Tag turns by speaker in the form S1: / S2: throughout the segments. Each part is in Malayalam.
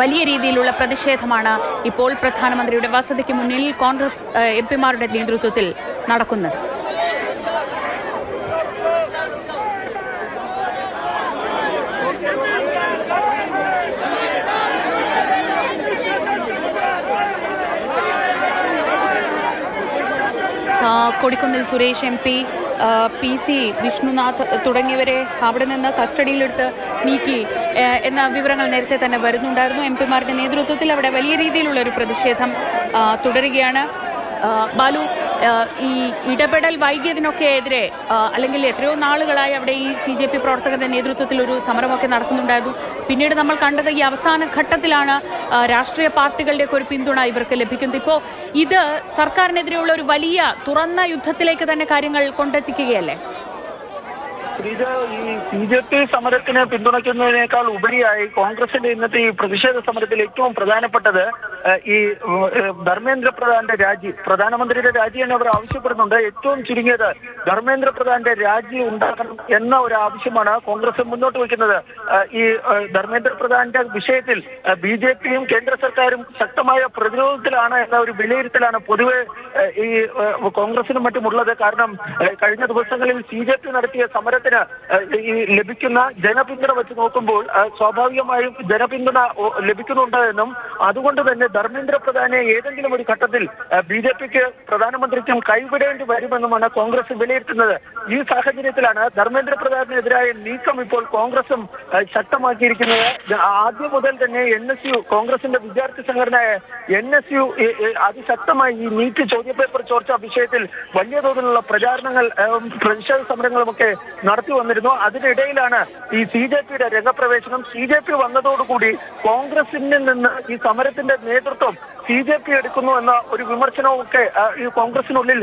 S1: വലിയ രീതിയിലുള്ള പ്രതിഷേധമാണ് ഇപ്പോൾ പ്രധാനമന്ത്രിയുടെ വസതിക്ക് മുന്നിൽ കോൺഗ്രസ് എംപിമാരുടെ നേതൃത്വത്തിൽ നടക്കുന്നത്. Kodikunnil Suresh M P, PC Vishnunath തുടങ്ങിയവരെ അവിടെ നിന്ന് കസ്റ്റഡിയിലെടുത്ത് നീക്കി എന്ന വിവരങ്ങൾ നേരത്തെ തന്നെ വരുന്നുണ്ടായിരുന്നു. എംപിമാരുടെ നേതൃത്വത്തിൽ അവിടെ വലിയ രീതിയിലുള്ള ഒരു പ്രതിഷേധം തുടരുകയാണ്. ബാലു, ഈ ഇടപെടൽ വൈകിയതിനൊക്കെ എതിരെ അല്ലെങ്കിൽ എത്രയോ നാളുകളായി അവിടെ ഈ CJP പ്രവർത്തകരുടെ നേതൃത്വത്തിൽ ഒരു സമരമൊക്കെ നടക്കുന്നുണ്ടായിരുന്നു. പിന്നീട് നമ്മൾ കണ്ടത് ഈ അവസാന ഘട്ടത്തിലാണ് രാഷ്ട്രീയ പാർട്ടികളുടെയൊക്കെ ഒരു പിന്തുണ ഇവർക്ക് ലഭിക്കുന്നത്. ഇപ്പോൾ ഇത് സർക്കാരിനെതിരെയുള്ള ഒരു വലിയ തുറന്ന യുദ്ധത്തിലേക്ക് തന്നെ കാര്യങ്ങൾ കൊണ്ടെത്തിക്കുകയല്ലേ?
S2: ഈ CJP സമരത്തിന് പിന്തുണയ്ക്കുന്നതിനേക്കാൾ ഉപരിയായി കോൺഗ്രസിന്റെ ഇന്നത്തെ ഈ പ്രതിഷേധ സമരത്തിൽ ഏറ്റവും പ്രധാനപ്പെട്ടത് ഈ ധർമ്മേന്ദ്ര പ്രധാന്റെ രാജി, പ്രധാനമന്ത്രിയുടെ രാജി എന്ന് അവർ ആവശ്യപ്പെടുന്നുണ്ട്. ഏറ്റവും ചുരുങ്ങിയത് ധർമ്മേന്ദ്ര പ്രധാന്റെ രാജി ഉണ്ടാക്കണം എന്ന ഒരു ആവശ്യമാണ് കോൺഗ്രസ് മുന്നോട്ട് വയ്ക്കുന്നത്. ഈ ധർമ്മേന്ദ്ര പ്രധാന്റെ വിഷയത്തിൽ BJPയും കേന്ദ്ര സർക്കാരും ശക്തമായ പ്രതിരോധത്തിലാണ് എന്ന ഒരു വിലയിരുത്തലാണ് പൊതുവെ ഈ കോൺഗ്രസിനും മറ്റുമുള്ളത്. കാരണം കഴിഞ്ഞ ദിവസങ്ങളിൽ CJP നടത്തിയ സമരത്തിന് ഈ ലഭിക്കുന്ന ജനപിന്തുണ വെച്ച് നോക്കുമ്പോൾ സ്വാഭാവികമായും ജനപിന്തുണ ലഭിക്കുന്നുണ്ട് എന്നും അതുകൊണ്ട് തന്നെ ധർമ്മേന്ദ്ര പ്രധാനെ ഏതെങ്കിലും ഒരു ഘട്ടത്തിൽ BJPക്ക് പ്രധാനമന്ത്രിക്കും കൈവിടേണ്ടി വരുമെന്നുമാണ് കോൺഗ്രസ് വിലയിരുത്തുന്നത്. ഈ സാഹചര്യത്തിലാണ് ധർമ്മേന്ദ്ര പ്രധാനെതിരായ നീക്കം ഇപ്പോൾ കോൺഗ്രസും ശക്തമാക്കിയിരിക്കുന്നത്. ആദ്യം മുതൽ തന്നെ NSU, കോൺഗ്രസിന്റെ വിദ്യാർത്ഥി സംഘടനയായ NSU അതിശക്തമായി ഈ നീറ്റ് ചോദ്യപേപ്പർ ചോർച്ച വിഷയത്തിൽ വലിയ തോതിലുള്ള പ്രചാരണങ്ങൾ, പ്രതിഷേധ സമരങ്ങളുമൊക്കെ നടത്തി വന്നിരുന്നു. അതിനിടയിലാണ് ഈ CJPയുടെ രംഗപ്രവേശനം. CJP വന്നതോടുകൂടി കോൺഗ്രസിൽ നിന്ന് ഈ സമരത്തിന്റെ നേതൃത്വം CJP എടുക്കുന്നു എന്ന ഒരു വിമർശനവും ഒക്കെ ഈ കോൺഗ്രസിനുള്ളിൽ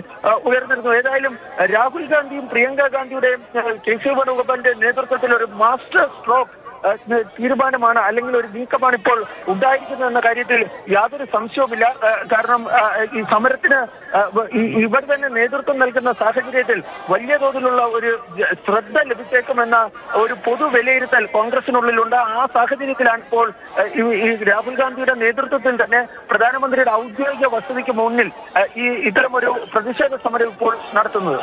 S2: ഉയർന്നിരുന്നു. ഏതായാലും രാഹുൽ ഗാന്ധിയും പ്രിയങ്ക ഗാന്ധിയുടെയും KC വേണുഗോപാലിന്റെ നേതൃത്വത്തിൽ ഒരു മാസ്റ്റർ സ്ട്രോക്ക് തീരുമാനമാണ് അല്ലെങ്കിൽ ഒരു നീക്കമാണ് ഇപ്പോൾ ഉണ്ടായിരിക്കുന്നത് എന്ന കാര്യത്തിൽ യാതൊരു സംശയവുമില്ല. കാരണം ഈ സമരത്തിന് ഇവർ തന്നെ നേതൃത്വം നൽകുന്ന സാഹചര്യത്തിൽ വലിയ തോതിലുള്ള ഒരു ശ്രദ്ധ ലഭിച്ചേക്കുമെന്ന ഒരു പൊതു വിലയിരുത്തൽ കോൺഗ്രസിനുള്ളിലുണ്ട്. ആ സാഹചര്യത്തിലാണ് ഇപ്പോൾ ഈ രാഹുൽ ഗാന്ധിയുടെ നേതൃത്വത്തിൽ തന്നെ പ്രധാനമന്ത്രിയുടെ ഔദ്യോഗിക വസതിക്ക് മുന്നിൽ ഇത്തരമൊരു പ്രതിഷേധ സമരം ഇപ്പോൾ നടത്തുന്നത്.